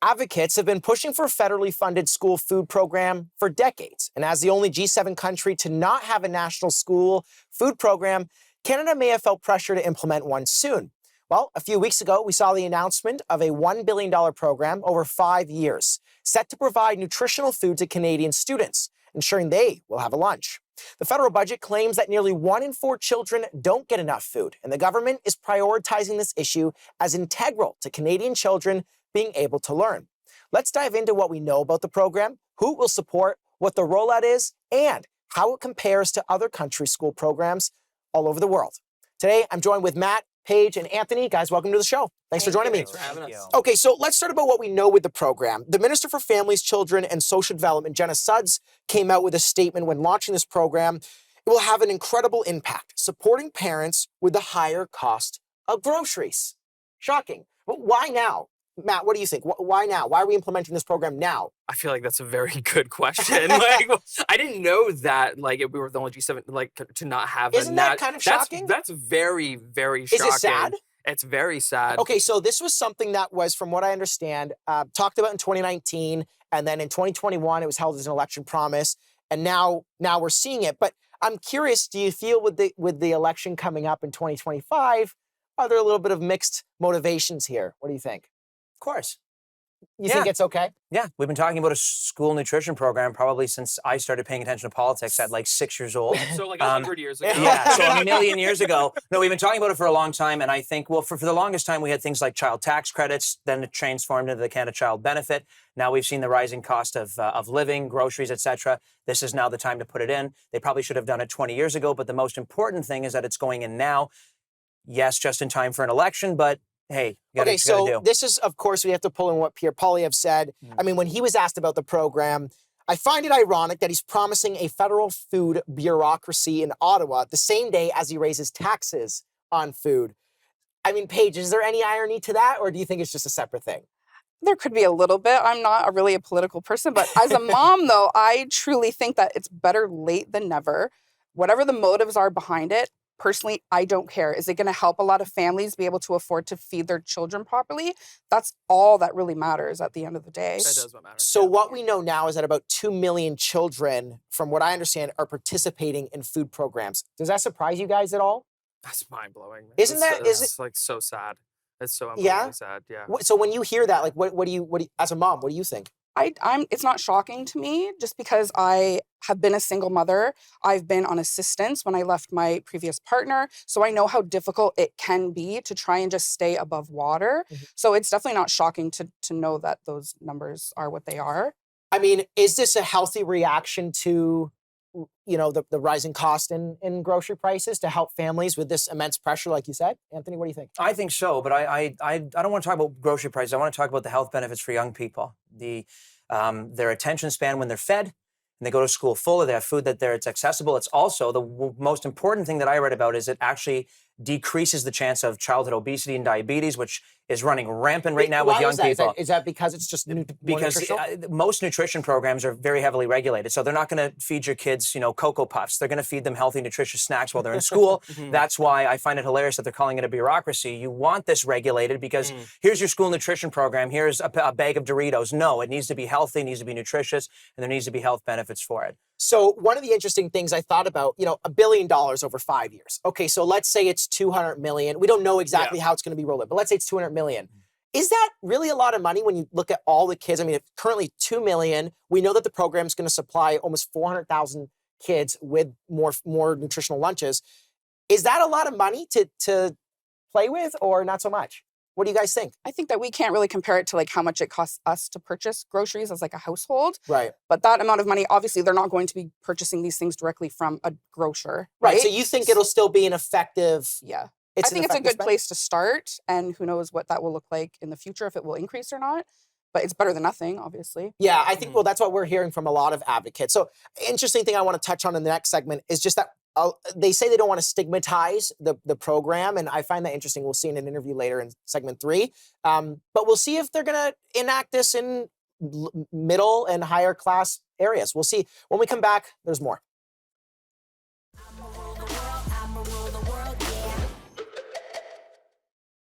Advocates have been pushing for a federally funded school food program for decades. And as the only G7 country to not have a national school food program, Canada may have felt pressure to implement one soon. Well, a few weeks ago, we saw the announcement of a $1 billion program over 5 years, set to provide nutritional food to Canadian students, ensuring they will have a lunch. The federal budget claims that nearly 1 in 4 children don't get enough food, and the government is prioritizing this issue as integral to Canadian children being able to learn. Let's dive into what we know about the program, who it will support, what the rollout is, and how it compares to other countries' school programs all over the world. Today, I'm joined with Matt, Paige, and Anthony. Guys, welcome to the show. Thanks for joining me. Thanks for having us. Okay, so let's start about what we know with the program. The Minister for Families, Children, and Social Development, Jenna Sudds, came out with a statement when launching this program. It will have an incredible impact, supporting parents with the higher cost of groceries. Shocking. But why now? Matt, what do you think? Why now? Why are we implementing this program now? I feel like that's a very good question. I didn't know that. We were the only G7 to not have. Isn't that kind of shocking? That's very, very shocking. Is it sad? It's very sad. Okay, so this was something that was, from what I understand, talked about in 2019, and then in 2021 it was held as an election promise, and now we're seeing it. But I'm curious, do you feel with the election coming up in 2025, are there a little bit of mixed motivations here? What do you think? Of course. You think it's okay? Yeah, we've been talking about a school nutrition program probably since I started paying attention to politics at 6 years old. So 100 years ago. Yeah, so a million years ago. No, we've been talking about it for a long time, and I think, well, for the longest time we had things like child tax credits, then it transformed into the Canada Child Benefit. Now we've seen the rising cost of living, groceries, etc. This is now the time to put it in. They probably should have done it 20 years ago, but the most important thing is that it's going in now. Yes, just in time for an election, but hey, this is, of course, we have to pull in what Pierre Poilievre said. I mean, when he was asked about the program, I find it ironic that he's promising a federal food bureaucracy in Ottawa the same day as he raises taxes on food. I mean, Paige, is there any irony to that, or do you think it's just a separate thing? There could be a little bit. I'm not really a political person, but as a mom, though, I truly think that it's better late than never. Whatever the motives are behind it, personally, I don't care. Is it going to help a lot of families be able to afford to feed their children properly? That's all that really matters at the end of the day. That does what matters. So what we know now is that about 2 million children, from what I understand, are participating in food programs. Does that surprise you guys at all? That's mind-blowing. Isn't that? Is it so sad? It's so unbelievably sad. Yeah. So when you hear that, what do you, as a mom, what do you think? It's not shocking to me just because I have been a single mother. I've been on assistance when I left my previous partner. So I know how difficult it can be to try and just stay above water. Mm-hmm. So it's definitely not shocking to know that those numbers are what they are. I mean, is this a healthy reaction to, the rising cost in grocery prices to help families with this immense pressure, like you said? Anthony, what do you think? I think so, but I don't want to talk about grocery prices. I want to talk about the health benefits for young people. Their attention span when they're fed and they go to school full, they have food it's accessible. It's also the most important thing that I read about is it actually decreases the chance of childhood obesity and diabetes, which is running rampant right now with young people. Is that because it's just because most nutrition programs are very heavily regulated. So they're not going to feed your kids, Cocoa Puffs. They're going to feed them healthy, nutritious snacks while they're in school. Mm-hmm. That's why I find it hilarious that they're calling it a bureaucracy. You want this regulated because here's your school nutrition program. Here's a bag of Doritos. No, it needs to be healthy, it needs to be nutritious, and there needs to be health benefits for it. So one of the interesting things I thought about, $1 billion over 5 years. Okay, so let's say it's 200 million. We don't know exactly how it's going to be rolled out, but let's say it's 200 million. Is that really a lot of money when you look at all the kids? I mean, currently 2 million. We know that the program is going to supply almost 400,000 kids with more nutritional lunches. Is that a lot of money to play with, or not so much? What do you guys think? I think that we can't really compare it to how much it costs us to purchase groceries as a household. Right. But that amount of money, obviously, they're not going to be purchasing these things directly from a grocer. Right. So you think it'll still be an effective... Yeah. I think it's a good place to start, and who knows what that will look like in the future, if it will increase or not. But it's better than nothing, obviously. Yeah, I think, that's what we're hearing from a lot of advocates. So interesting thing I want to touch on in the next segment is just that they say they don't want to stigmatize the program, and I find that interesting. We'll see in an interview later in segment 3. But we'll see if they're going to enact this in middle and higher class areas. We'll see. When we come back, there's more.